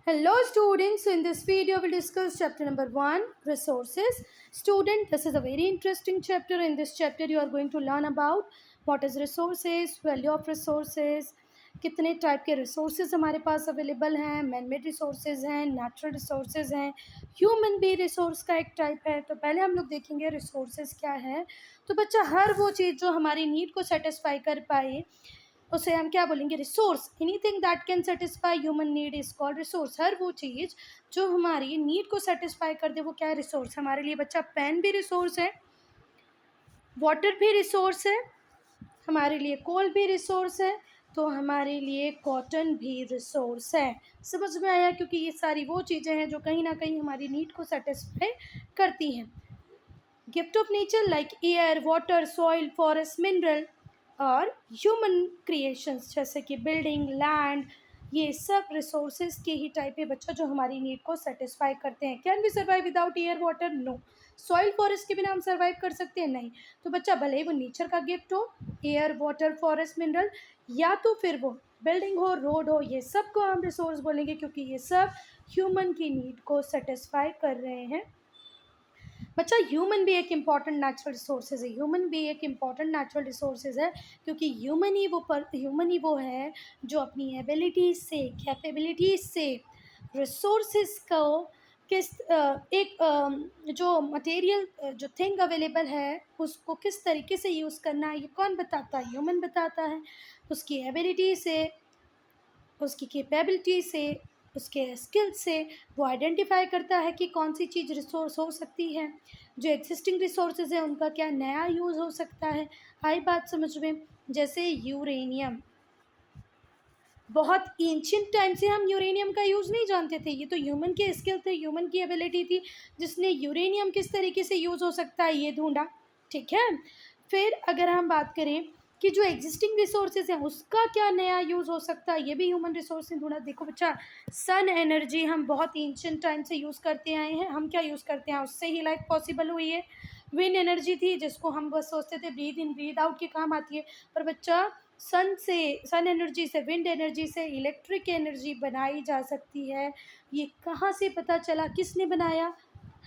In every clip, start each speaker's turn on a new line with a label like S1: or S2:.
S1: Hello students, so in this video we'll discuss chapter number 1, resources. Student, this is a very interesting chapter. In this chapter you are going to learn about what is resources, value of resources, कितने type के resources हमारे पास available हैं, man made resources हैं, natural resources हैं, human भी resource का एक type है। तो पहले हम लोग देखेंगे रिसोर्सेज क्या है। तो बच्चा हर वो चीज़ जो हमारी नीड को सेटिस्फाई कर पाए उसे हम क्या बोलेंगे, resource. Anything that can satisfy human need is called resource. हर वो चीज़ जो हमारी नीड को सेटिस्फाई कर दे वो क्या है, रिसोर्स। हमारे लिए बच्चा पेन भी रिसोर्स है, वाटर भी रिसोर्स है, हमारे लिए कोल भी रिसोर्स है, तो हमारे लिए कॉटन भी रिसोर्स है। समझ में आया? क्योंकि ये सारी वो चीज़ें हैं जो कहीं ना कहीं हमारी नीड को सेटिस्फाई करती हैं। Gift of nature like air, water, soil, forest, mineral और ह्यूमन क्रिएशंस जैसे कि बिल्डिंग, लैंड, ये सब रिसोर्सेज के ही टाइप है बच्चा जो हमारी नीड को सेटिस्फाई करते हैं। Can we survive without air, water? No. Soil, forest के बिना हम सर्वाइव कर सकते हैं? नहीं। तो बच्चा भले ही वो नेचर का गिफ्ट हो, एयर, वाटर, फॉरेस्ट, मिनरल, या तो फिर वो बिल्डिंग हो, रोड हो, ये सब को हम रिसोर्स बोलेंगे क्योंकि ये सब ह्यूमन की नीड को सेटिस्फाई कर रहे हैं। बच्चा ह्यूमन भी एक इम्पॉर्टेंट नेचुरल रिसोर्सेज है, ह्यूमन भी एक इम्पॉर्टेंट नेचुरल रिसोर्सेज है क्योंकि ह्यूमन ही वो है जो अपनी एबिलिटीज से, कैपेबिलिटीज से रिसोर्सेज को जो मटेरियल जो थिंग अवेलेबल है उसको किस तरीके से यूज़ करना है, ये कौन बताता है? ह्यूमन बताता है। उसकी एबिलिटी से, उसकी कैपेबिलिटी से, उसके स्किल से वो आइडेंटिफाई करता है कि कौन सी चीज़ रिसोर्स हो सकती है, जो एग्जिस्टिंग रिसोर्सेज है उनका क्या नया यूज़ हो सकता है। आई बात समझ में? जैसे यूरेनियम, बहुत एंशियंट टाइम से हम यूरेनियम का यूज़ नहीं जानते थे, ये तो ह्यूमन के स्किल थे, ह्यूमन की एबिलिटी थी जिसने यूरेनियम किस तरीके से यूज़ हो सकता है ये ढूंढा। ठीक है। फिर अगर हम बात करें कि जो एग्जिस्टिंग रिसोर्सेज हैं उसका क्या नया यूज़ हो सकता है, ये भी ह्यूमन रिसोर्स ने ढूंढा। देखो बच्चा, सन एनर्जी हम बहुत एंशियंट टाइम से यूज़ करते आए हैं, हम क्या यूज़ करते हैं, उससे ही लाइफ पॉसिबल हुई है। विंड एनर्जी थी जिसको हम बस सोचते थे ब्रीथ इन ब्रीथ आउट के काम आती है, पर बच्चा सन एनर्जी से, विंड एनर्जी से इलेक्ट्रिक एनर्जी बनाई जा सकती है। ये कहाँ से पता चला, किसने बनाया?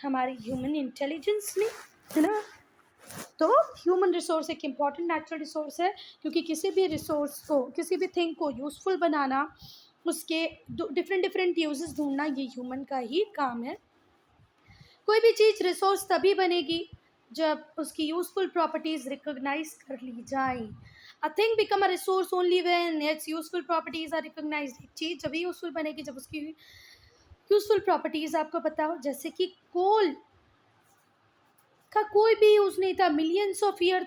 S1: हमारी ह्यूमन इंटेलिजेंस ने, है ना। तो ह्यूमन रिसोर्स एक इम्पॉर्टेंट नेचुरल रिसोर्स है क्योंकि किसी भी रिसोर्स को, किसी भी थिंग को यूज़फुल बनाना, उसके डिफरेंट डिफरेंट यूजेस ढूंढना, ये ह्यूमन का ही काम है। कोई भी चीज़ रिसोर्स तभी बनेगी जब उसकी यूज़फुल प्रॉपर्टीज़ रिकॉग्नाइज कर ली जाए। A thing become a resource only when its useful properties are recognized. एक चीज़ जब यूज़फुल बनेगी जब उसकी यूज़फुल प्रॉपर्टीज़ आपको पता हो। जैसे कि कोल का कोई भी यूज़ नहीं था, मिलियंस ऑफ ईयर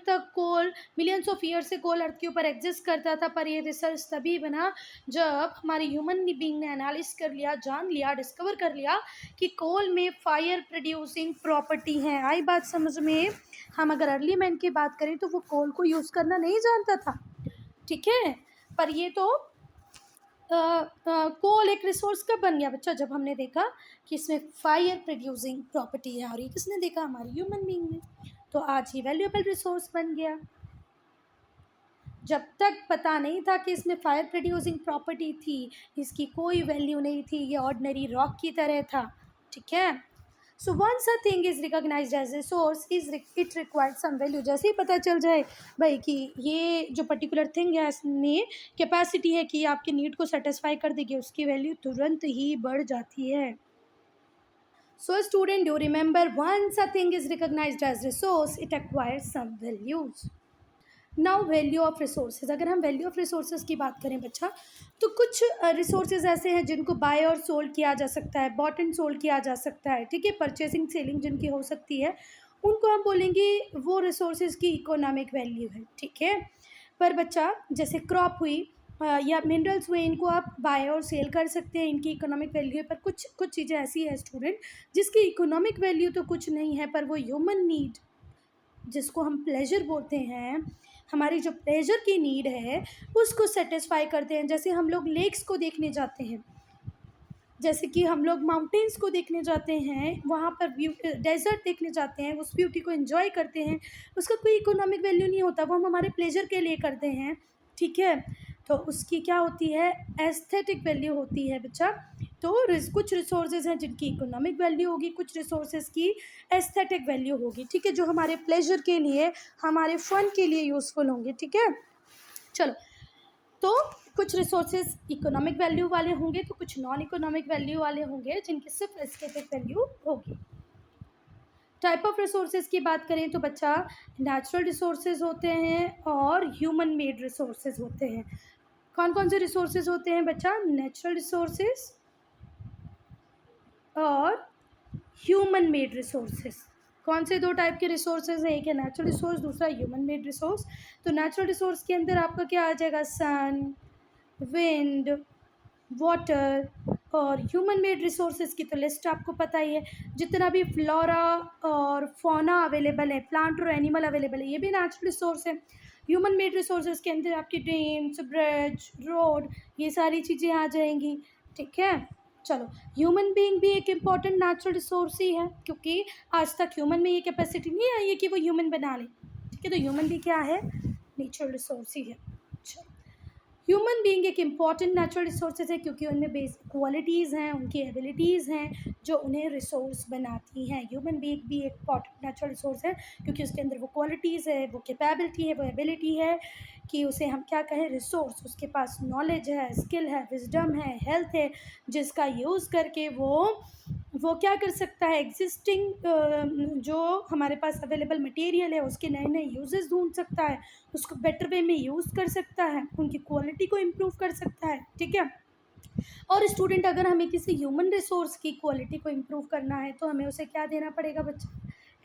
S1: से कोल अर्थ के ऊपर एग्जिस्ट करता था, पर ये रिसर्च तभी बना जब हमारी ह्यूमन बीइंग ने एनालिस कर लिया, जान लिया, डिस्कवर कर लिया कि कोल में फायर प्रोड्यूसिंग प्रॉपर्टी है। आई बात समझ में? हम अगर अर्ली मैन की बात करें तो वो कोल को यूज़ करना नहीं जानता था, ठीक है, पर ये तो कोल एक रिसोर्स कब बन गया बच्चा, जब हमने देखा कि इसमें फायर प्रोड्यूसिंग प्रॉपर्टी है। और ये किसने देखा? हमारी ह्यूमन बीइंग ने। तो आज ये वैल्यूएबल रिसोर्स बन गया। जब तक पता नहीं था कि इसमें फायर प्रोड्यूसिंग प्रॉपर्टी थी, इसकी कोई वैल्यू नहीं थी, ये ऑर्डिनरी रॉक की तरह था। ठीक है। So once a thing is recognized as resource it required some value. जैसे ही पता चल जाए भाई कि ये जो पर्टिकुलर थिंग है इसमें कैपेसिटी है कि आपकी नीड को सेटिस्फाई कर देगी, उसकी वैल्यू तुरंत ही बढ़ जाती है। So student, do remember, once a thing is recognized as resource it acquires some values. Now value of resources. अगर हम वैल्यू ऑफ रिसोर्सेज की बात करें बच्चा, तो कुछ रिसोर्सेज ऐसे हैं जिनको बाय और सोल्ड किया जा सकता है, बॉट एंड सोल्ड किया जा सकता है। ठीक है। परचेसिंग सेलिंग जिनकी हो सकती है उनको हम बोलेंगे वो रिसोर्सेज की इकोनॉमिक वैल्यू है। ठीक है। पर बच्चा जैसे क्रॉप हुई या मिनरल्स हुए, इनको आप बाय और सेल कर सकते हैं, इनकी इकोनॉमिक वैल्यू है। पर कुछ कुछ चीज़ें ऐसी है स्टूडेंट जिसकी इकोनॉमिक वैल्यू तो कुछ नहीं है, पर वो ह्यूमन नीड, जिसको हम प्लेजर बोलते हैं, हमारी जो प्लेजर की नीड है उसको सेटिस्फाई करते हैं। जैसे हम लोग लेक्स को देखने जाते हैं, जैसे कि हम लोग माउंटेन्स को देखने जाते हैं, वहाँ पर डेजर्ट देखने जाते हैं, उस ब्यूटी को एंजॉय करते हैं, उसका कोई इकोनॉमिक वैल्यू नहीं होता, वो हम हमारे प्लेजर के लिए करते हैं। ठीक है। तो उसकी क्या होती है? एस्थेटिक वैल्यू होती है बच्चा। तो कुछ रिसोर्सेज हैं जिनकी इकोनॉमिक वैल्यू होगी, कुछ रिसोर्सेज की एस्थेटिक वैल्यू होगी, ठीक है, जो हमारे प्लेजर के लिए, हमारे फन के लिए यूज़फुल होंगे, ठीक है। चलो, तो कुछ रिसोर्सेज इकोनॉमिक वैल्यू वाले होंगे, तो कुछ नॉन इकोनॉमिक वैल्यू वाले होंगे जिनकी सिर्फ एस्थेटिक वैल्यू होगी। टाइप ऑफ रिसोर्सेज की बात करें तो बच्चा, नेचुरल रिसोर्सेज होते हैं और ह्यूमन मेड रिसोर्सेज होते हैं। कौन कौन से रिसोर्सेज होते हैं बच्चा? नेचुरल रिसोर्सेज और ह्यूमन मेड रिसोर्सेज। कौन से दो टाइप के रिसोर्सेज हैं? एक है नेचुरल रिसोर्स, दूसरा ह्यूमन मेड रिसोर्स। तो नेचुरल रिसोर्स के अंदर आपका क्या आ जाएगा? सन, विंड, वाटर। और ह्यूमन मेड रिसोर्सेज की तो लिस्ट आपको पता ही है, जितना भी फ्लोरा और फौना अवेलेबल है, प्लांट और एनिमल अवेलेबल है, ये भी नेचुरल रिसोर्स है। ह्यूमन मेड रिसोर्सेज के अंदर आपकी ड्रेन्स, ब्रिज, रोड, ये सारी चीज़ें आ जाएंगी, ठीक है। चलो, ह्यूमन बीइंग भी एक इम्पॉर्टेंट नेचुरल रिसोर्स ही है, क्योंकि आज तक ह्यूमन में ये कैपेसिटी नहीं आई है कि वो ह्यूमन बना ले, ठीक है। तो ह्यूमन भी क्या है? नेचुरल रिसोर्स ही है। ह्यूमन बीइंग एक इम्पॉर्टेंट नेचुरल रिसोर्सेज है, क्योंकि उनमें बेसिक क्वालिटीज़ हैं, उनकी एबिलिटीज़ हैं जो उन्हें रिसोर्स बनाती हैं। ह्यूमन बीइंग भी एक इम्पॉर्टेंट नेचुरल रिसोर्स है, क्योंकि उसके अंदर वो क्वालिटीज़ है, वो कैपेबिलिटी है, वो एबिलिटी है कि उसे हम क्या कहें? रिसोर्स। उसके पास नॉलेज है, स्किल है, विजडम है, हेल्थ है, जिसका यूज़ करके वो क्या कर सकता है? एग्जिस्टिंग जो हमारे पास अवेलेबल मटेरियल है उसके नए नए यूजेस ढूंढ सकता है, उसको बेटर वे में यूज़ कर सकता है, उनकी क्वालिटी को इम्प्रूव कर सकता है, ठीक है। और स्टूडेंट, अगर हमें किसी ह्यूमन रिसोर्स की क्वालिटी को इम्प्रूव करना है तो हमें उसे क्या देना पड़ेगा बच्चा?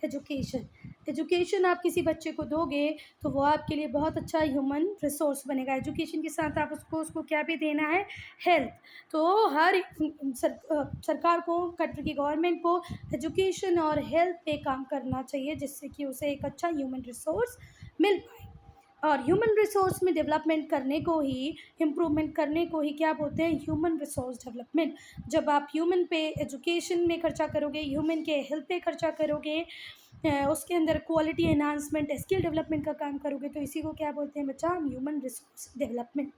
S1: एजुकेशन। एजुकेशन आप किसी बच्चे को दोगे तो वो आपके लिए बहुत अच्छा ह्यूमन रिसोर्स बनेगा। एजुकेशन के साथ आप उसको क्या भी देना है? हेल्थ। तो हर सरकार को, कंट्री की गवर्नमेंट को एजुकेशन और हेल्थ पे काम करना चाहिए, जिससे कि उसे एक अच्छा ह्यूमन रिसोर्स मिल पाए। और ह्यूमन रिसोर्स में डेवलपमेंट करने को ही, इम्प्रूवमेंट करने को ही क्या बोलते हैं? Human resource development. जब आप ह्यूमन पे एजुकेशन में खर्चा करोगे, ह्यूमन के हेल्थ पे खर्चा करोगे, उसके अंदर क्वालिटी एनहांसमेंट, स्किल डेवलपमेंट का काम करोगे, तो इसी को क्या बोलते हैं बच्चा? Human resource development.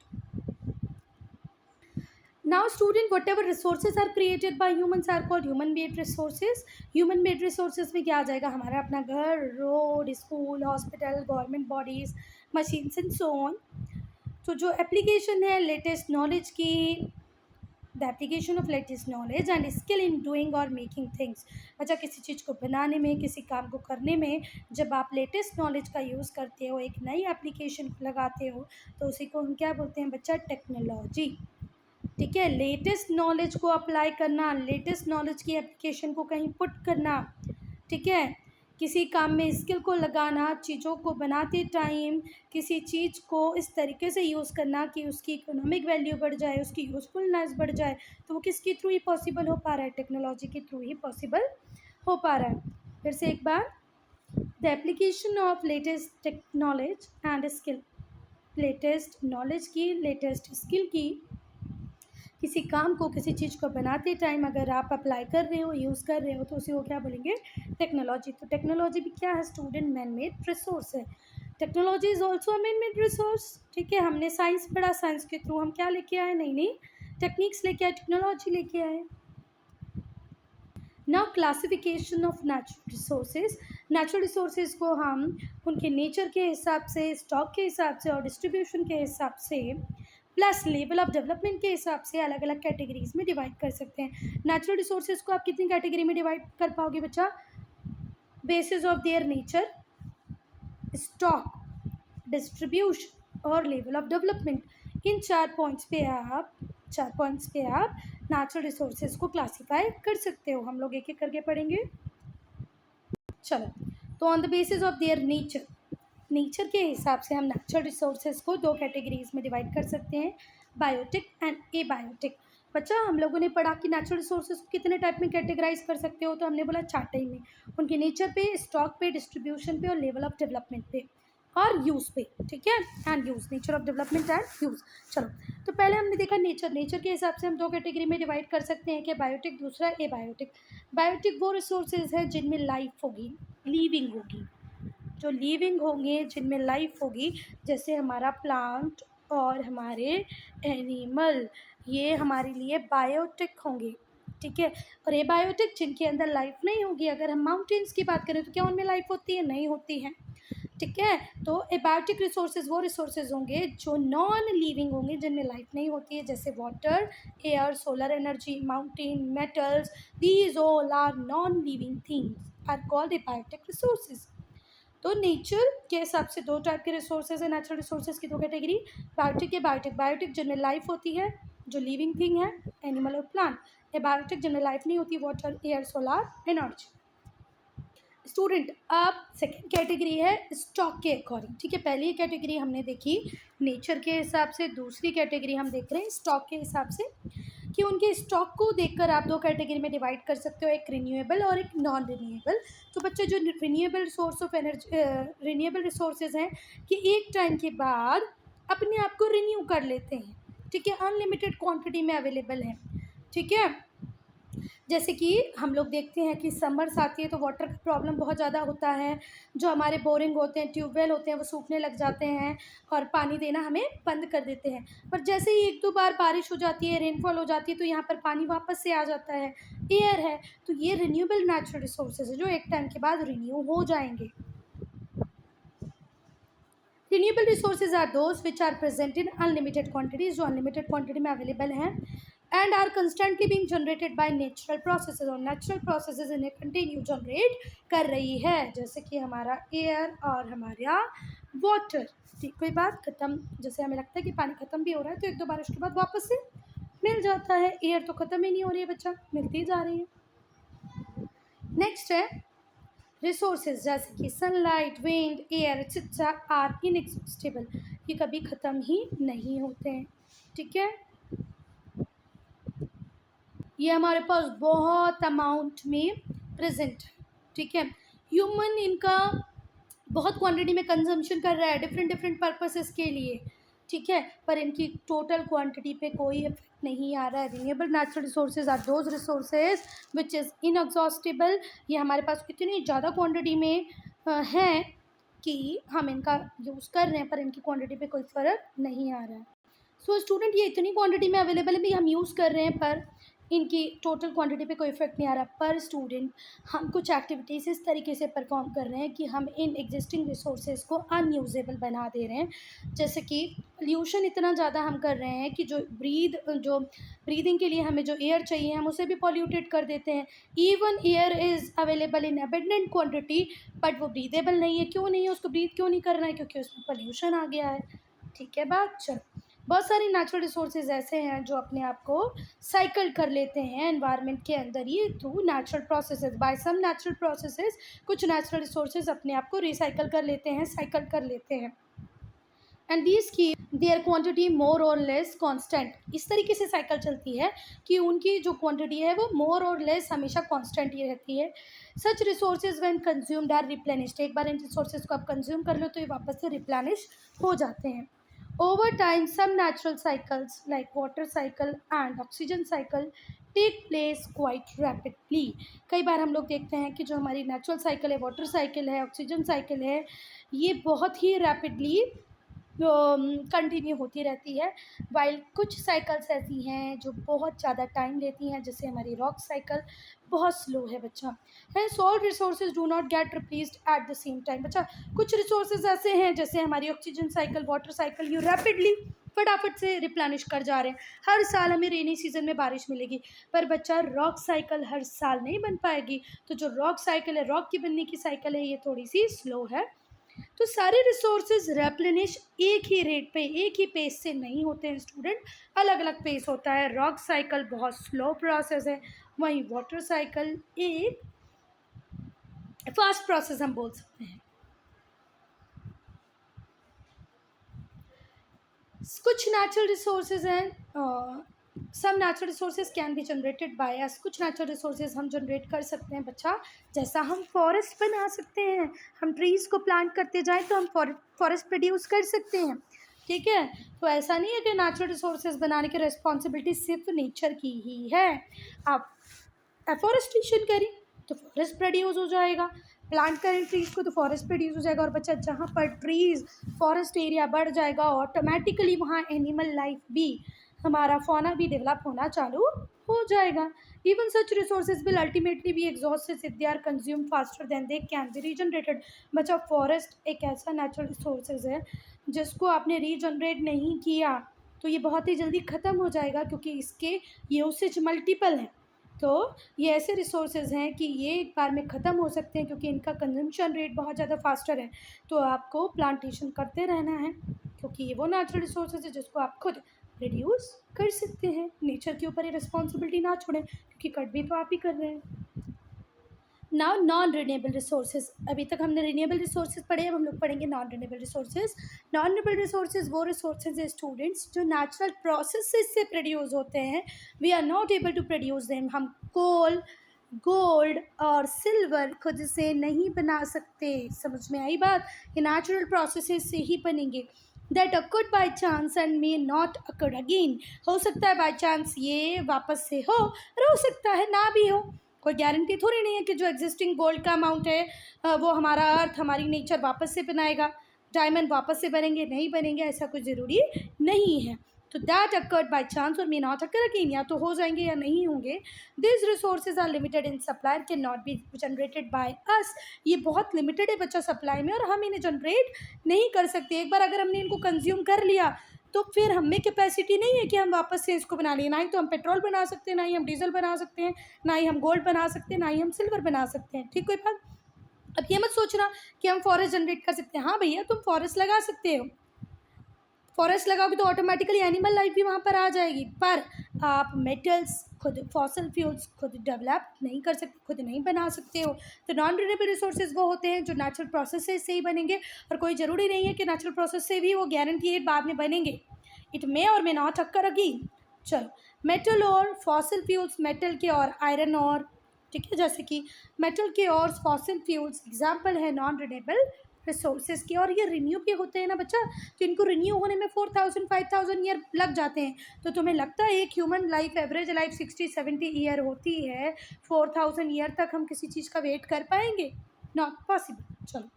S1: Now student, whatever resources are created by humans are called human made resources. Human made resources में क्या आ जाएगा? हमारा अपना घर, road, school, hospital, government bodies, machines and so on. तो जो एप्लीकेशन है लेटेस्ट नॉलेज की, the application of latest knowledge and skill in doing और मेकिंग थिंग्स। अच्छा, किसी चीज़ को बनाने में, किसी काम को करने में जब आप लेटेस्ट नॉलेज का यूज़ करते हो, एक नई एप्लीकेशन लगाते हो, तो उसी को हम क्या बोलते हैं बच्चा? टेक्नोलॉजी, ठीक है। लेटेस्ट नॉलेज को अप्लाई करना, लेटेस्ट नॉलेज की एप्लीकेशन को कहीं पुट करना, ठीक है। किसी काम में स्किल को लगाना, चीज़ों को बनाते टाइम किसी चीज़ को इस तरीके से यूज़ करना कि उसकी इकोनॉमिक वैल्यू बढ़ जाए, उसकी यूज़फुलनेस बढ़ जाए, तो वो किसके थ्रू ही पॉसिबल हो पा रहा है? टेक्नोलॉजी के थ्रू ही पॉसिबल हो पा रहा है। फिर से एक बार, the application of latest technology and skill, latest knowledge की, लेटेस्ट स्किल की, किसी काम को, किसी चीज़ को बनाते टाइम अगर आप अप्लाई कर रहे हो, यूज़ कर रहे हो, तो उसी को क्या बोलेंगे? टेक्नोलॉजी। तो टेक्नोलॉजी भी क्या है स्टूडेंट? मैन मेड रिसोर्स है। Technology is also a man made resource, ठीक है। हमने साइंस पढ़ा, साइंस के थ्रू हम क्या लेके आए? नई नई टेक्निक्स लेके आए, टेक्नोलॉजी लेके आए। Now classification of natural resources. Natural resources को हम उनके नेचर के हिसाब से, स्टॉक के हिसाब से और डिस्ट्रीब्यूशन के हिसाब से, प्लस लेवल ऑफ डेवलपमेंट के हिसाब से अलग अलग कैटेगरीज में डिवाइड कर सकते हैं। नेचुरल रिसोर्सेज को आप कितनी कैटेगरी में डिवाइड कर पाओगे बच्चा? Basis of their nature, stock, distribution और लेवल ऑफ डेवलपमेंट। इन 4 पॉइंट्स पे आप नेचुरल रिसोर्सेज को क्लासीफाई कर सकते हो। हम लोग एक एक करके पढ़ेंगे। चलो, तो on the basis of their nature, nature के हिसाब से हम नेचुरल रिसोर्सेज को 2 कैटेगरीज में डिवाइड कर सकते हैं, बायोटिक एंड एबायोटिक। बच्चा, हम लोगों ने पढ़ा कि नेचुरल रिसोर्सेज को कितने टाइप में कैटेगराइज कर सकते हो, तो हमने बोला 4 टाइप में, उनके नेचर पे, स्टॉक पे, डिस्ट्रीब्यूशन पे और लेवल ऑफ डेवलपमेंट पे और यूज़ पे, ठीक है। And use, nature of development and use. चलो, तो पहले हमने देखा नेचर। नेचर के हिसाब से हम 2 कैटेगरी में डिवाइड कर सकते हैं, कि बायोटिक, दूसरा एबायोटिक। बायोटिक वो रिसोर्सेज है जिनमें लाइफ होगी, लिविंग होगी, जो लिविंग होंगे, जिनमें लाइफ होगी, जैसे हमारा प्लांट और हमारे एनिमल, ये हमारे लिए बायोटिक होंगे, ठीक है। और एबायोटिक जिनके अंदर लाइफ नहीं होगी। अगर हम माउंटेन्स की बात करें तो क्या उनमें लाइफ होती है? नहीं होती है, ठीक है। तो एबायोटिक रिसोर्सेज वो रिसोर्सेज होंगे जो नॉन लिविंग होंगे, जिनमें लाइफ नहीं होती है, जैसे water, air, solar energy, mountain, metals. These all are non living things are called abiotic resources. तो नेचर के हिसाब से दो टाइप के रिसोर्सेज है, नेचुरल रिसोर्सेज की दो कैटेगरी, बायोटिक है बायोटिक। बायोटिक जिनमें लाइफ होती है, जो लिविंग थिंग है, एनिमल और प्लांट। एबायोटिक जिनमें लाइफ नहीं होती, water, air, solar energy. Student अब सेकेंड कैटेगरी है स्टॉक के अकॉर्डिंग, ठीक है। पहली कैटेगरी हमने देखी नेचर के हिसाब से, दूसरी कैटेगरी हम देख रहे हैं स्टॉक के हिसाब से, कि उनके स्टॉक को देखकर आप दो कैटेगरी में डिवाइड कर सकते हो, एक रिन्यूएबल और एक नॉन रिन्यूएबल। तो बच्चे जो renewable source of energy, renewable resources हैं कि एक टाइम के बाद अपने आप को रिन्यू कर लेते हैं, ठीक है, अनलिमिटेड क्वांटिटी में अवेलेबल है, ठीक है। जैसे कि हम लोग देखते हैं कि समर्स आती है तो वाटर का प्रॉब्लम बहुत ज़्यादा होता है, जो हमारे बोरिंग होते हैं, ट्यूबवेल होते हैं, वो सूखने लग जाते हैं और पानी देना हमें बंद कर देते हैं। पर जैसे ही एक दो बार बारिश हो जाती है, रेनफॉल हो जाती है, तो यहाँ पर पानी वापस से आ जाता है, एयर है। तो ये रिन्यूएबल नेचुरल रिसोर्सेज है जो एक टाइम के बाद रिन्यू हो जाएंगे। Renewable resources are those which are present in unlimited quantities, जो अनलिमिटेड क्वांटिटी में अवेलेबल हैं, and are constantly being generated by natural processes, और नेचुरल प्रोसेसेस इन्हें कंटिन्यू जनरेट कर रही है, जैसे कि हमारा एयर और हमारा वाटर। ठीक, कोई बात ख़त्म, जैसे हमें लगता है कि पानी ख़त्म भी हो रहा है तो एक दो बारिश के बाद वापस से मिल जाता है। एयर तो ख़त्म ही नहीं हो रही है बच्चा, मिलती जा रही है। नेक्स्ट है रिसोर्सेज, जैसे कि sunlight, wind, air etcetera are inexhaustible, ये कभी ख़त्म ही नहीं होते हैं, ठीक है। ये हमारे पास बहुत अमाउंट में प्रेजेंट है, ठीक है। ह्यूमन इनका बहुत क्वांटिटी में कंजम्पशन कर रहा है डिफरेंट डिफरेंट पर्पसेस के लिए, ठीक है, पर इनकी टोटल क्वांटिटी पे कोई इफेक्ट नहीं आ रहा है। Renewable natural resources are those resources which is inexhaustible, ये हमारे पास इतनी ज़्यादा क्वांटिटी में हैं कि हम इनका यूज़ कर रहे हैं, पर इनकी क्वांटिटी पे कोई फ़र्क नहीं आ रहा है। सो स्टूडेंट ये इतनी क्वांटिटी में अवेलेबल है भी, हम यूज़ कर रहे हैं, पर इनकी टोटल क्वांटिटी पे कोई इफेक्ट नहीं आ रहा। पर स्टूडेंट हम कुछ एक्टिविटीज़ इस तरीके से परफॉर्म कर रहे हैं कि हम इन एग्जिस्टिंग रिसोर्सेज को अनयूजेबल बना दे रहे हैं। जैसे कि पोल्यूशन इतना ज़्यादा हम कर रहे हैं कि जो ब्रीदिंग के लिए हमें जो एयर चाहिए हम उसे भी पॉल्यूटेड कर देते हैं। Even air is available in abundant quantity, but वो ब्रीदेबल नहीं है। क्यों नहीं है? उसको ब्रीथ क्यों नहीं करना है? क्योंकि उसमें पोल्यूशन आ गया है, ठीक है बात। चल, बहुत सारे नेचुरल रिसोर्सेज ऐसे हैं जो अपने आप को साइकिल कर लेते हैं एनवायरनमेंट के अंदर ही through natural processes, by some natural processes. कुछ नेचुरल रिसोर्सेज अपने आप को रिसाइकल कर लेते हैं, साइकिल कर लेते हैं, एंड दीज की देयर क्वांटिटी मोर और लेस कांस्टेंट। इस तरीके से साइकिल चलती है कि उनकी जो क्वांटिटी है वो मोर और लेस हमेशा कांस्टेंट ही रहती है। Such resources when consumed are replenished, एक बार इन रिसोर्सेज को आप कंज्यूम कर लो तो ये वापस से रिप्लेनिश हो जाते हैं। Over time, some natural cycles like water cycle and oxygen cycle take place quite rapidly. कई बार हम लोग देखते हैं कि जो हमारी नेचुरल साइकिल है, वाटर साइकिल है, ऑक्सीजन साइकिल है, ये बहुत ही रैपिडली कंटिन्यू होती रहती है। वाइल कुछ साइकिल्स ऐसी हैं जो बहुत ज़्यादा टाइम लेती हैं, जैसे हमारी रॉक साइकिल बहुत स्लो है बच्चा। है all resources do not gate replaced at the same time. बच्चा कुछ रिसोर्सेज ऐसे हैं जैसे हमारी ऑक्सीजन साइकिल, वाटर साइकिल, ये रैपिडली फटाफट से रिप्लेनिश कर जा रहे हैं। हर साल हमें रेनी सीजन में बारिश मिलेगी, पर बच्चा रॉक साइकिल हर साल नहीं बन पाएगी। तो जो रॉक साइकिल है, रॉक की बनने की साइकिल है, ये थोड़ी सी स्लो है। तो सारे रिसोर्सेज रेप्लेनिश एक ही रेट पे, एक ही पेस से नहीं होते हैं स्टूडेंट, अलग अलग पेस होता है। रॉक साइकिल बहुत स्लो प्रोसेस है, वहीं वाटर साइकिल एक फास्ट प्रोसेस हम बोल सकते हैं। कुछ नेचुरल रिसोर्सेज हैं, some natural resources can be generated by us, कुछ नेचुरल रिसोर्सेज हम जनरेट कर सकते हैं बच्चा। जैसा हम फॉरेस्ट बना सकते हैं, हम ट्रीज़ को प्लांट करते जाएं तो हम फॉरेस्ट प्रोड्यूस कर सकते हैं, ठीक है। तो ऐसा नहीं है कि नेचुरल रिसोर्सेज बनाने की रिस्पॉन्सिबिलिटी सिर्फ नेचर की ही है। आप एफॉरेस्टेशन करें तो फॉरेस्ट प्रोड्यूस हो जाएगा, प्लांट करें ट्रीज़ को तो फॉरेस्ट प्रोड्यूस हो जाएगा। और बच्चा जहाँ पर ट्रीज़ फॉरेस्ट एरिया बढ़ जाएगा, ऑटोमेटिकली वहाँ एनिमल लाइफ भी हमारा फौना भी डेवलप होना चालू हो जाएगा. Even such resources will ultimately be exhausted if they are consumed faster than they can be regenerated. बच्चा फॉरेस्ट एक ऐसा नेचुरल रिसोर्सेज है जिसको आपने रीजनरेट नहीं किया तो ये बहुत ही जल्दी ख़त्म हो जाएगा, क्योंकि इसके यूसेज मल्टीपल हैं. तो ये ऐसे रिसोर्सेज हैं कि ये एक बार में ख़त्म हो सकते हैं क्योंकि इनका कंजम्पशन रेट बहुत ज़्यादा फास्टर है. तो आपको प्लांटेशन करते रहना है, क्योंकि ये वो नेचुरल रिसोर्सेज है जिसको आप खुद रिड्यूस कर सकते हैं. नेचर के ऊपर ये रिस्पॉन्सिबिलिटी ना छोड़ें, क्योंकि कट भी तो आप ही कर रहे हैं. Now non renewable resources. अभी तक हमने रिन्यूएबल रिसोर्सेज पढ़े, अब हम लोग पढ़ेंगे non renewable resources. Non renewable resources वो रिसोर्सेज है स्टूडेंट्स जो नेचुरल प्रोसेसेस से प्रोड्यूस होते हैं. We are not able to produce them. हम कोल, गोल्ड और सिल्वर खुद से नहीं बना सकते. समझ में आई बात? ये नेचुरल प्रोसेसेस से ही बनेंगे. That occurred by chance and may not occur again. हो सकता है बाई चांस ये वापस से हो और हो सकता है ना भी हो. कोई गारंटी थोड़ी नहीं है कि जो एग्जिस्टिंग गोल्ड का अमाउंट है वो हमारा अर्थ, हमारी नेचर वापस से बनाएगा. डायमंड वापस से बनेंगे, नहीं बनेंगे, ऐसा कुछ ज़रूरी नहीं है. तो दैट अकर्ड बाई चांस और मे नॉट अकर अगेन, या तो हो जाएंगे या नहीं होंगे. This resources are limited in supply, can not be generated by us. ये बहुत लिमिटेड है बच्चा सप्लाई में, और हम इन्हें जनरेट नहीं कर सकते. एक बार अगर हमने इनको कंज्यूम कर लिया तो फिर हमें कैपेसिटी नहीं है कि हम वापस से इसको बना लें. ना ही तो हम पेट्रोल बना सकते हैं, ना ही हम डीजल बना सकते हैं, ना ही हम गोल्ड बना सकते हैं, ना ही हम सिल्वर बना सकते हैं. ठीक कोई बात? अब ये मत सोचना कि हम फॉरेस्ट जनरेट कर सकते हैं. हाँ भैया, तुम फॉरेस्ट लगा सकते हो. फॉरेस्ट लगाओगे तो ऑटोमेटिकली एनिमल लाइफ भी वहाँ पर आ जाएगी, पर आप मेटल्स खुद, फॉसल फ्यूल्स खुद डेवलप नहीं कर सकते, खुद नहीं बना सकते हो. तो नॉन रिन्यूएबल रिसोर्सेज वो होते हैं जो नेचुरल प्रोसेस से ही बनेंगे, और कोई ज़रूरी नहीं है कि नेचुरल प्रोसेस से भी वो गारंटीड बाद में बनेंगे. इट मे और मे नॉट अकर अगेन. चलो, मेटल और फॉसल फ्यूल्स, मेटल के और आयरन और, ठीक है, जैसे कि मेटल के और फॉसल फ्यूल्स एग्जाम्पल है नॉन रिन्यूएबल रिसोर्सेज के. और ये रिन्यू भी होते हैं ना बच्चा, तो इनको रिन्यू होने में 4000-5000 ईयर लग जाते हैं. तो तुम्हें लगता है एक human life, average life 60-70 year होती है, 4000 ईयर तक हम किसी चीज़ का वेट कर पाएंगे? Not possible. चलो,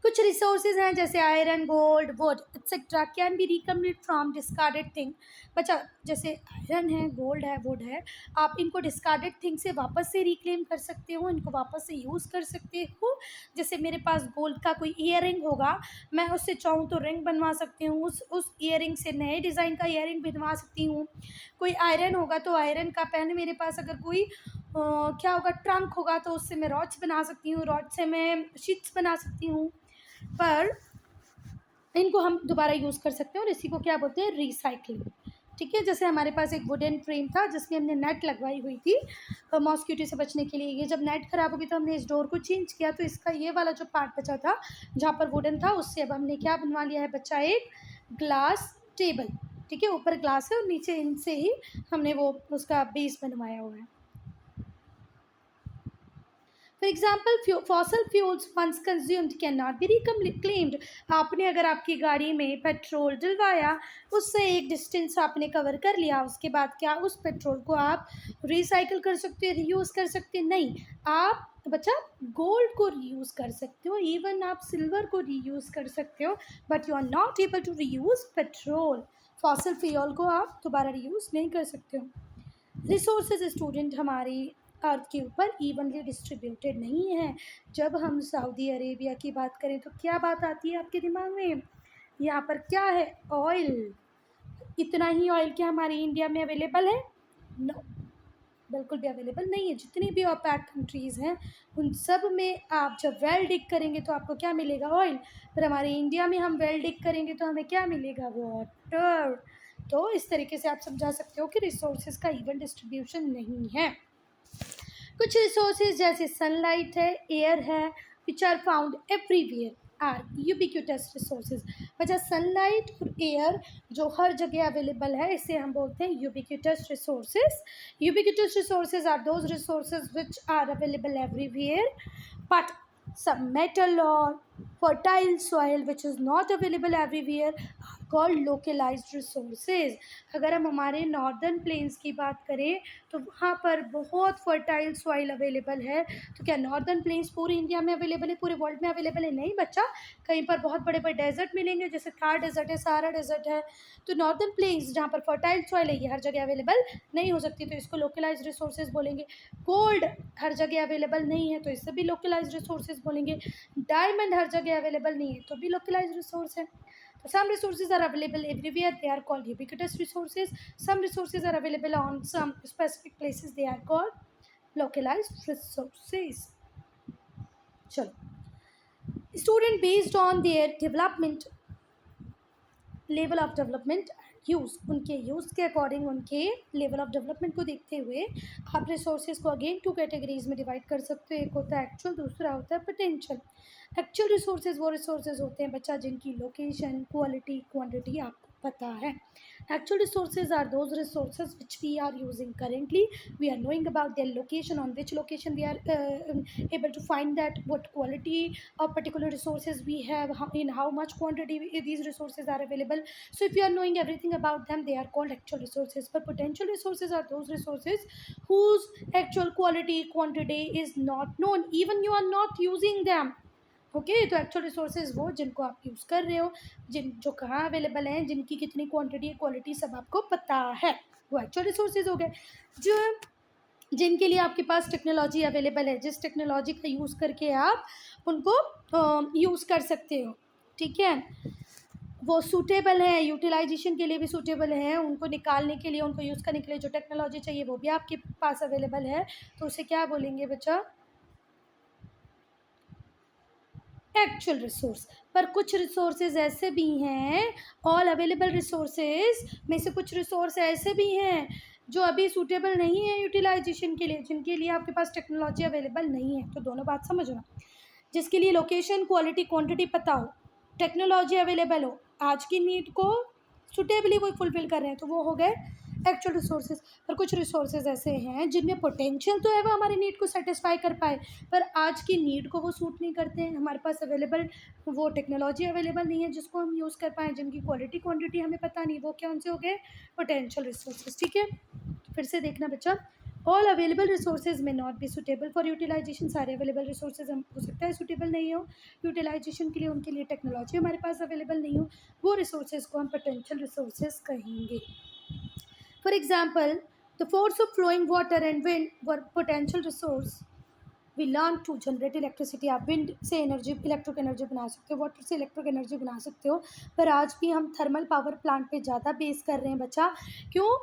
S1: कुछ रिसोर्सेज हैं जैसे iron, gold, wood etcetera can be recomplete from discarded thing. बच्चा, जैसे आयरन है, गोल्ड है, वुड है, आप इनको डिस्कार्डेड थिंग से वापस से रिक्लेम कर सकते हो, इनको वापस से यूज़ कर सकते हो. जैसे मेरे पास गोल्ड का कोई ईयर रिंग होगा, मैं उससे चाहूँ तो रिंग बनवा सकती हूँ, उस ईयर रिंग से नए डिज़ाइन का ईयर रिंग बनवा सकती हूँ. कोई आयरन होगा तो आयरन का पहले मेरे पास अगर कोई क्या होगा, ट्रंक होगा, तो उससे मैं रॉड्स बना सकती हूँ, रॉड से मैं शीट्स बना सकती हूँ. पर इनको हम दोबारा यूज़ कर सकते हैं और इसी को क्या बोलते हैं, रिसाइकलिंग. ठीक है, जैसे हमारे पास एक वुडन फ्रेम था जिसमें हमने नेट लगवाई हुई थी मॉस्किटो से बचने के लिए. ये जब नेट ख़राब हो गई तो हमने इस डोर को चेंज किया, तो इसका ये वाला जो पार्ट बचा था जहाँ पर वुडन था, उससे अब हमने क्या बनवा लिया है बच्चा, एक ग्लास टेबल. ठीक है, ऊपर ग्लास है और नीचे इनसे ही हमने वो उसका बेस बनवाया हुआ है. For example, fossil fuels once consumed can not be reclaimed. आपने अगर आपकी गाड़ी में पेट्रोल डलवाया, उससे एक डिस्टेंस आपने कवर कर लिया, उसके बाद क्या उस पेट्रोल को आप रिसाइकिल कर सकते हो, रीयूज़ कर सकते हो? नहीं. आप बच्चा गोल्ड को रीयूज़ कर सकते हो, इवन आप सिल्वर को रीयूज़ कर सकते हो, but you are not able to reuse petrol. Fossil fuel को आप दोबारा रीयूज़ नहीं कर सकते हो. रिसोर्सेज स्टूडेंट हमारी अर्थ के ऊपर इवनली डिस्ट्रीब्यूटेड नहीं है. जब हम सऊदी अरेबिया की बात करें तो क्या बात आती है आपके दिमाग में? यहाँ पर क्या है, ऑयल. इतना ही ऑयल क्या हमारे इंडिया में अवेलेबल है? नो, बिल्कुल भी अवेलेबल नहीं है. जितनी भी ओपेक कंट्रीज़ हैं उन सब में आप जब वेल डिग करेंगे तो आपको क्या मिलेगा, ऑयल. पर हमारे इंडिया में हम वेल डिग करेंगे तो हमें क्या मिलेगा, वाटर. तो इस तरीके से आप समझा सकते हो कि रिसोर्सेज का इवन डिस्ट्रीब्यूशन नहीं है. कुछ रिसोर्सेज जैसे सनलाइट है, एयर है, which are found everywhere, are ubiquitous resources. वजह सनलाइट और एयर जो हर जगह अवेलेबल है, इसे हम बोलते हैं ubiquitous resources. Ubiquitous resources are those resources which are available everywhere, but some metal or fertile soil which is not available everywhere are called localized resources. अगर हम हमारे नॉर्दर्न प्लेन्स की बात करें तो वहाँ पर बहुत फर्टाइल सॉइल अवेलेबल है. तो क्या नॉर्दर्न प्लेन्स पूरी इंडिया में अवेलेबल है, पूरे वर्ल्ड में अवेलेबल है? नहीं बच्चा, कहीं पर बहुत बड़े बड़े डेजर्ट मिलेंगे, जैसे थार डेजर्ट है, सहारा डेजर्ट है. तो नॉर्दर्न प्लेन्स जहाँ पर फर्टाइल सॉइल है ये हर जगह अवेलेबल नहीं हो सकती, तो इसको लोकलाइज्ड रिसोर्सेज बोलेंगे. कोल्ड हर जगह अवेलेबल नहीं है तो इससे भी लोकलाइज्ड रिसोर्सेज बोलेंगे. डायमंड हर जगह अवेलेबल नहीं है तो भी लोकलाइज्ड रिसोर्स है. So some resources are available everywhere, they are called ubiquitous resources. Some resources are available on some specific places, they are called localized resources. चलो, student based on their development, level of development use, उनके use के according, उनके level of development को देखते हुए आप resources को again 2 categories में डिवाइड कर सकते हो. एक होता है एक्चुअल, दूसरा होता है पोटेंशियल. एक्चुअल रिसोर्सेज वो रिसोर्सेज होते हैं बच्चा जिनकी लोकेशन, क्वालिटी, क्वांटिटी आपको पता है. Actual resources are those resources which we are using currently. We are knowing about their location, on which location we are able to find that what quality of particular resources we have, in how much quantity these resources are available. So if you are knowing everything about them, they are called actual resources. But potential resources are those resources whose actual quality, quantity is not known. Even you are not using them. Okay, तो actual resources वो जिनको आप use कर रहे हो, जो कहाँ available हैं, जिनकी कितनी क्वांटिटी, क्वालिटी सब आपको पता है, वो एक्चुअल रिसोर्सेज हो गए. जो जिनके लिए आपके पास टेक्नोलॉजी अवेलेबल है, जिस टेक्नोलॉजी का यूज़ करके आप उनको यूज़ कर सकते हो. ठीक है, वो सूटेबल है, यूटिलाइजेशन के लिए भी सूटेबल है. उनको निकालने के लिए, उनको यूज़ करने के लिए जो टेक्नोलॉजी चाहिए वो भी आपके पास अवेलेबल है. तो उसे क्या बोलेंगे बच्चा? Actual resource. पर कुछ रिसोर्सेज ऐसे भी हैं, ऑल अवेलेबल रिसोर्सेज में से कुछ रिसोर्स ऐसे भी हैं जो अभी सूटेबल नहीं है यूटिलाइजेशन के लिए, जिनके लिए आपके पास टेक्नोलॉजी अवेलेबल नहीं है. तो दोनों बात समझना, जिसके लिए लोकेशन, क्वालिटी, क्वांटिटी पता हो, टेक्नोलॉजी अवेलेबल हो, आज की नीड को सुटेबली वो फुलफिल कर रहे हैं, तो वो हो गए एक्चुअल रिसोर्सेज. पर कुछ रिसोर्सेज ऐसे हैं जिनमें पोटेंशियल तो है वो हमारी नीड को सेटिस्फाई कर पाए, पर आज की नीड को वो सूट नहीं करते हैं. हमारे पास अवेलेबल वो टेक्नोलॉजी अवेलेबल नहीं है जिसको हम यूज़ कर पाएँ, जिनकी क्वालिटी, क्वांटिटी हमें पता नहीं, वो कौन से हो गए? Potential resources. ठीक है, फिर से देखना बच्चा, all available resources may not be suitable for utilisation. सारे अवेलेबल रिसोर्सेज हम हो सकता है सूटेबल नहीं हो यूटिलाइजेशन के लिए, उनके लिए टेक्नोलॉजी हमारे पास अवेलेबल नहीं हो, वो रिसोर्सेज को हम पोटेंशियल रिसोर्सेज कहेंगे. For example, the force of flowing water and wind were potential resource. We learn to generate electricity. आप विंड से एनर्जी, इलेक्ट्रिक एनर्जी बना सकते हो, वाटर से इलेक्ट्रिक एनर्जी बना सकते हो, पर आज भी हम थर्मल पावर प्लांट पे ज़्यादा बेस कर रहे हैं बच्चा. क्यों?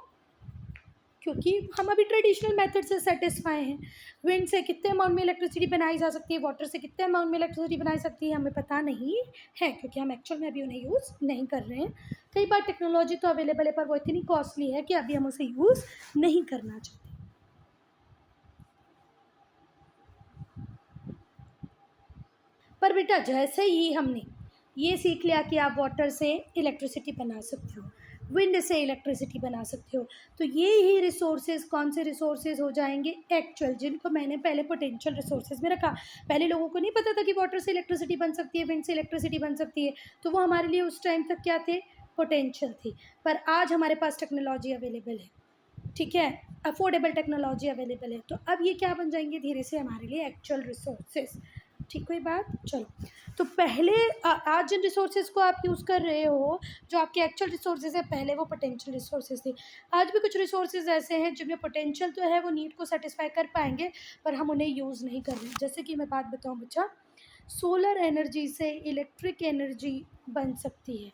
S1: क्योंकि हम अभी ट्रेडिशनल मेथड से सेटिस्फाई हैं. विंड से कितने अमाउंट में इलेक्ट्रिसिटी बनाई जा सकती है, वाटर से कितने अमाउंट में इलेक्ट्रिसिटी बनाई सकती है, हमें पता नहीं है, क्योंकि हम एक्चुअल में अभी उन्हें यूज़ नहीं कर रहे हैं. कई बार टेक्नोलॉजी तो अवेलेबल है पर वो इतनी कॉस्टली है कि अभी हम उसे यूज़ नहीं करना चाहते. पर बेटा जैसे ही हमने ये सीख लिया कि आप वाटर से इलेक्ट्रिसिटी बना सकते हो, विंड से इलेक्ट्रिसिटी बना सकते हो, तो ये ही रिसोर्सेज कौन से रिसोर्सेज हो जाएंगे? एक्चुअल, जिनको मैंने पहले पोटेंशियल रिसोर्सेज में रखा. पहले लोगों को नहीं पता था कि वाटर से इलेक्ट्रिसिटी बन सकती है, विंड से इलेक्ट्रिसिटी बन सकती है, तो वो हमारे लिए उस टाइम तक क्या थे? पोटेंशियल थी. पर आज हमारे पास टेक्नोलॉजी अवेलेबल है, ठीक है, अफोर्डेबल टेक्नोलॉजी अवेलेबल है, तो अब ये क्या बन जाएंगे धीरे से हमारे लिए? Actual resources. ठीक हुई बात? चलो, तो पहले आज जिन रिसोर्सेज को आप यूज़ कर रहे हो, जो आपके एक्चुअल रिसोर्सेज है, पहले वो पोटेंशियल रिसोर्सेज थे. आज भी कुछ रिसोर्सेज ऐसे हैं जिनमें पोटेंशियल तो है, वो नीड को सेटिस्फाई कर पाएंगे, पर हम उन्हें यूज़ नहीं कर रहे. जैसे कि मैं बात बताऊँ बच्चा, सोलर एनर्जी से इलेक्ट्रिक एनर्जी बन सकती है.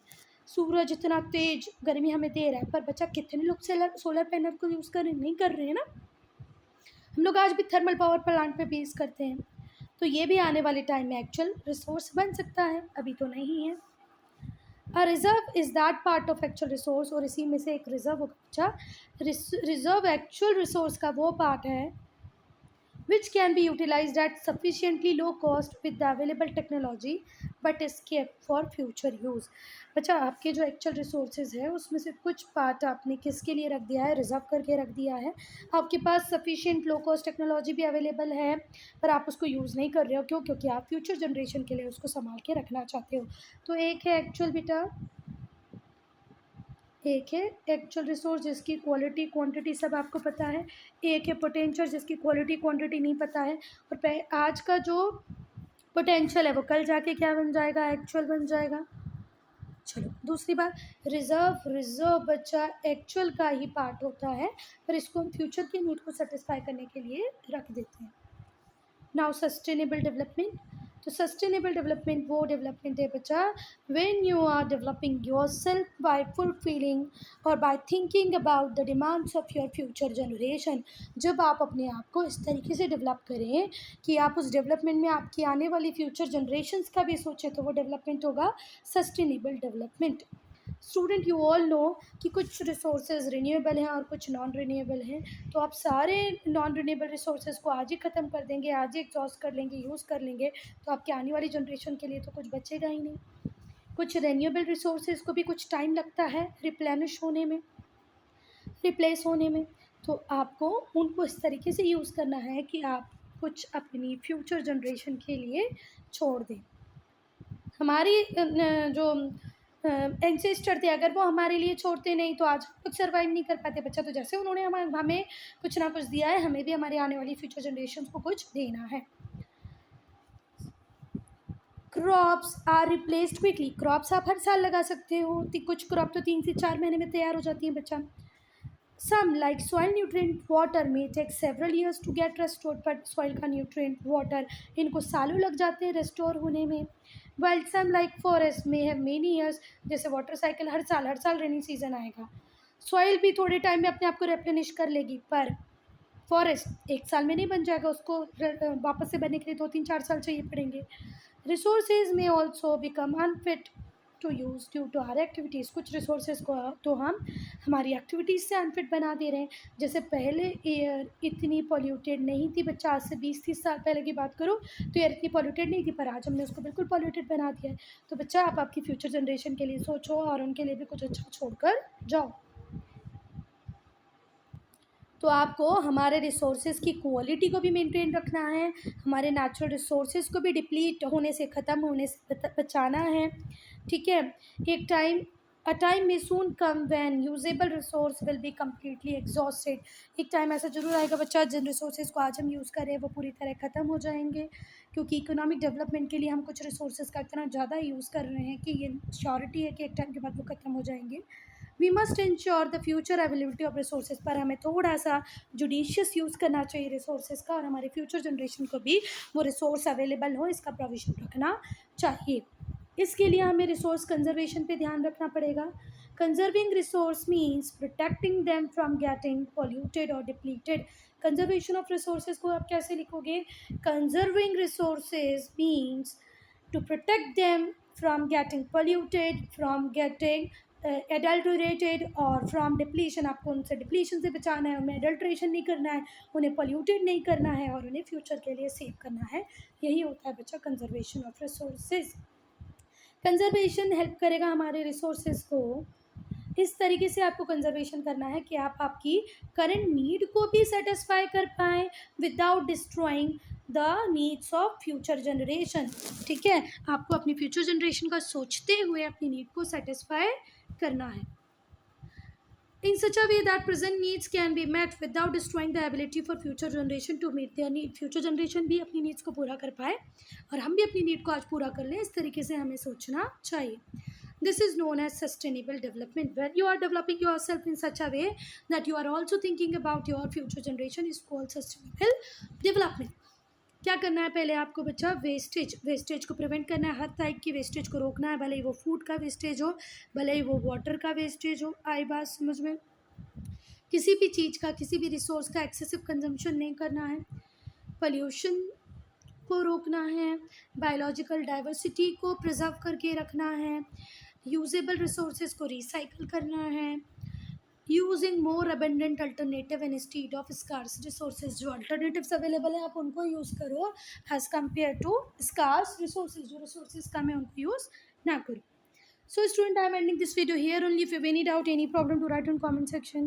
S1: सूरज इतना तेज गर्मी हमें दे रहा है, पर बच्चा कितने लोग सोलर पैनल को यूज़ कर रहे, नहीं कर रहे हैं ना. हम लोग आज भी थर्मल पावर प्लांट पे बेस करते हैं. तो ये भी आने वाले टाइम में एक्चुअल रिसोर्स बन सकता है, अभी तो नहीं है. A reserve is that part of actual resource, और इसी में से एक रिजर्व होगा. अच्छा, रिजर्व एक्चुअल रिसोर्स का वो पार्ट है which can be utilized at sufficiently low cost with the available technology but is kept for future use। बच्चा आपके जो एक्चुअल रिसोर्सेज है उसमें से कुछ पार्ट आपने किसके लिए रख दिया है, रिजर्व करके रख दिया है। आपके पास सफिशिएंट लो कॉस्ट टेक्नोलॉजी भी अवेलेबल है पर आप उसको यूज़ नहीं कर रहे हो, क्यों? क्योंकि आप फ्यूचर जनरेशन के लिए उसको संभाल के रखना चाहते हो। तो एक है एक्चुअल बेटा, एक है एक्चुअल रिसोर्स जिसकी क्वालिटी क्वांटिटी सब आपको पता है, एक है पोटेंशियल जिसकी क्वालिटी क्वांटिटी नहीं पता है। और आज का जो पोटेंशियल है वो कल जाके क्या बन जाएगा, एक्चुअल बन जाएगा। चलो दूसरी बात, रिजर्व बच्चा एक्चुअल का ही पार्ट होता है पर इसको हम फ्यूचर की नीड को सेटिस्फाई करने के लिए रख देते हैं। नाउ सस्टेनेबल डेवलपमेंट, तो सस्टेनेबल डेवलपमेंट वो डेवलपमेंट है बच्चा when you are developing yourself by fulfilling और by thinking about the demands of your future generation. जब आप अपने आप को इस तरीके से डेवलप करें कि आप उस डेवलपमेंट में आपकी आने वाली फ्यूचर जनरेशन्स का भी सोचें, तो वो डेवलपमेंट होगा sustainable development. Student you all know कि कुछ रिसोर्सेज रिन्यूएबल हैं और कुछ नॉन रिन्यूएबल हैं, तो आप सारे नॉन रिन्यूएबल रिसोर्सेज को आज ही ख़त्म कर देंगे, आज ही एग्जॉस्ट कर लेंगे, यूज़ कर लेंगे, तो आपकी आने वाली जनरेशन के लिए तो कुछ बचेगा ही नहीं। कुछ रिन्यूएबल रिसोर्सेज को भी कुछ टाइम लगता है रिप्लेनिश होने में, रिप्लेस होने में, तो आपको उनको इस तरीके से यूज़ करना है कि आप कुछ अपनी फ्यूचर जनरेशन के लिए छोड़ दें। हमारी जो एंसेस्टर थे अगर वो हमारे लिए छोड़ते नहीं तो आज हम लोग सर्वाइव नहीं कर पाते बच्चा। तो जैसे उन्होंने हमें कुछ ना कुछ दिया है, हमें भी हमारे आने वाली फ्यूचर जनरेशन को कुछ देना है। Crops are replaced quickly, crops आप हर साल लगा सकते हो, कुछ क्रॉप तो 3 से 4 महीने में तैयार हो जाती हैं बच्चा। Some like soil nutrient water में take several years to get restored, but soil का न्यूट्रिएंट वाटर इनको सालों लग जाते हैं रेस्टोर होने में। वाइल सम लाइक फॉरेस्ट में हैव मेनी ईयर्स, जैसे वाटर साइकिल हर साल रेनी सीजन आएगा, सॉइल भी थोड़े टाइम में अपने आप को रेप्लेनिश कर लेगी, पर फॉरेस्ट एक साल में नहीं बन जाएगा, उसको वापस से बनने के लिए 2-3-4 साल चाहिए पड़ेंगे। Resources may also become unfit to use due to our activities, कुछ रिसोर्सेज को तो हम हमारी एक्टिविटीज़ से अनफिट बना दे रहे हैं। जैसे पहले एयर इतनी पॉल्यूटेड नहीं थी बच्चा, आज से 20-30 साल पहले की बात करो तो एयर इतनी पॉल्यूटेड नहीं थी, पर आज हमने उसको बिल्कुल पॉल्यूटेड बना दिया है। तो बच्चा आप आपकी फ्यूचर जनरेशन के लिए सोचो और उनके लिए भी कुछ अच्छा छोड़कर जाओ। तो आपको हमारे रिसोर्सेज की क्वालिटी को भी मेंटेन रखना है, हमारे नेचुरल रिसोर्सेज को भी डिप्लीट होने से, ख़त्म होने से बचाना है, ठीक है। अ टाइम में soon come when usable resource will be completely exhausted, एक टाइम ऐसा ज़रूर आएगा बच्चा जिन रिसोर्सेज को आज हम यूज़ कर रहे हैं वो पूरी तरह ख़त्म हो जाएंगे, क्योंकि इकोनॉमिक डेवलपमेंट के लिए हम कुछ रिसोर्सेज का इतना ज़्यादा यूज़ कर रहे हैं कि ये श्योरिटी है कि एक टाइम के बाद वो ख़त्म हो जाएंगे। We must ensure the future availability of resources, पर हमें थोड़ा सा जुडिशियस यूज़ करना चाहिए रिसोर्सेज का, और हमारे फ्यूचर जनरेशन को भी वो रिसोर्स अवेलेबल हो इसका प्रोविजन रखना चाहिए। इसके लिए हमें रिसोर्स कंजर्वेशन पे ध्यान रखना पड़ेगा। Conserving resource means protecting them from getting polluted और डिप्लीटेड। कंजर्वेशन ऑफ रिसोर्सेज को आप कैसे लिखोगे? Conserving resources means to protect them from getting polluted, from getting adulterated और from depletion। आपको उनसे डिप्लीशन से बचाना है, उन्हें adulteration नहीं करना है, उन्हें polluted नहीं करना है और उन्हें फ्यूचर के लिए सेव करना है। यही होता है बच्चा conservation of resources. Conservation help करेगा हमारे रिसोर्सेज को, इस तरीके से आपको कंजर्वेशन करना है कि आप आपकी करंट नीड को भी सेटिस्फाई कर पाएँ without destroying the needs of future generation, ठीक है। आपको अपनी फ्यूचर जनरेशन का सोचते हुए अपनी नीड को सेटिस्फाई करना है। In such a way that present needs can be met without destroying the ability for future generation to meet their need। Future generation भी अपनी नीड्स को पूरा कर पाए और हम भी अपनी नीड को आज पूरा कर लें, इस तरीके से हमें सोचना चाहिए। This is known as sustainable development, where you are developing yourself in such a way that you are also thinking about your future generation is called sustainable development। क्या करना है पहले आपको बच्चा? वेस्टेज को प्रिवेंट करना है, हर टाइप की वेस्टेज को रोकना है, भले ही वो फूड का वेस्टेज हो, भले ही वो वाटर का वेस्टेज हो। आई बात समझ में? किसी भी चीज़ का, किसी भी रिसोर्स का एक्सेसिव कंजम्पशन नहीं करना है, पोल्यूशन को रोकना है, बायोलॉजिकल डाइवर्सिटी को प्रिजर्व करके रखना है, यूजेबल रिसोर्सेज को रिसाइकल करना है, using more abundant alternative instead of scarce resources. जो अल्टरनेटिव्स अवेलेबल हैं आप उनको यूज़ करो as compared to scarce resources. जो रिसोर्सेज कम है उनको यूज़ ना करो. So student, I am ending this video here only. If you have any doubt, any problem, to write in comment section.